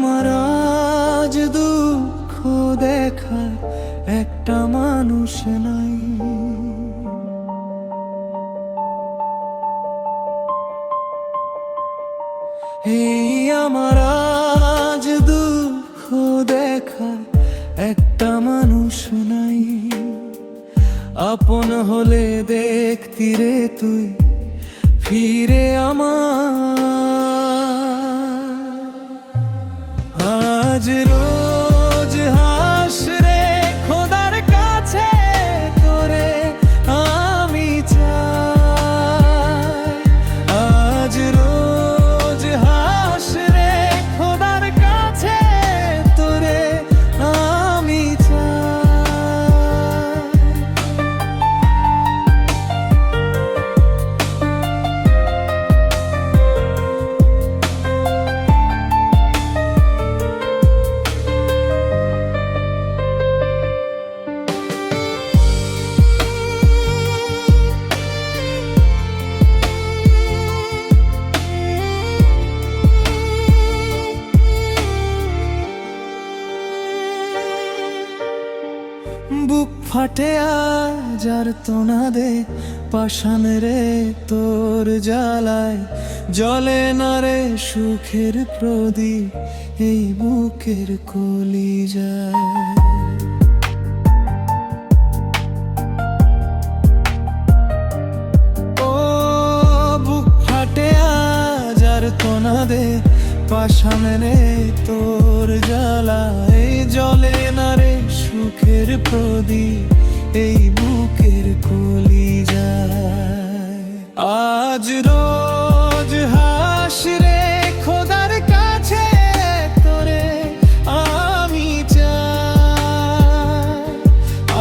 আমার আজ দুঃখ দেখার একটা মানুষ নাই। এই আমার আজ দুঃখ দেখার একটা মানুষ নাই। আপন হলে দেখতি রে তুই ফিরে আমার। আজ রোজ হাস রে খোদার কাছে তোরে আমি চাই। আজ রোজ হাস রে খোদার কাছে তোরে আমি চাই। বুক ফাটে আজ আর তোনা দে পাষাণ রে তোর জ্বালায় জ্বলে না রে সুখের প্রদীপ এই বুকের কলিজায়। ও বুক ফাটে আজ আর তোনা দে পাষাণ রে তোর জ্বালায় জ্বলে না রে সুখের প্রদীপ এই বুকের কলিজায়। আজ রোজ হাস রে খোদার কাছে তোরে আমি চাই।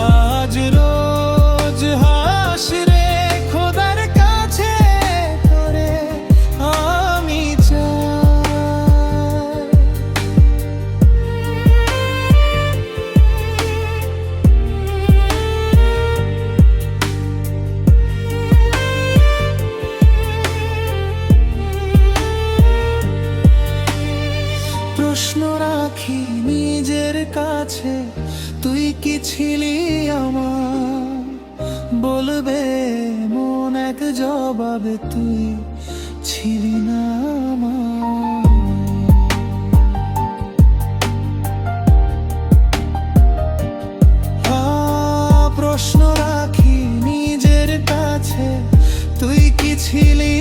আজ রোজ হাস রে খোদার কাছে তোরে আমি চাই। প্রশ্ন রাখি নিজের কাছে তুই কি ছিলি আমার? বলবে মন এক জবাবে তুই ছিলি না আমার। প্রশ্ন রাখি নিজের কাছে তুই কি ছিলি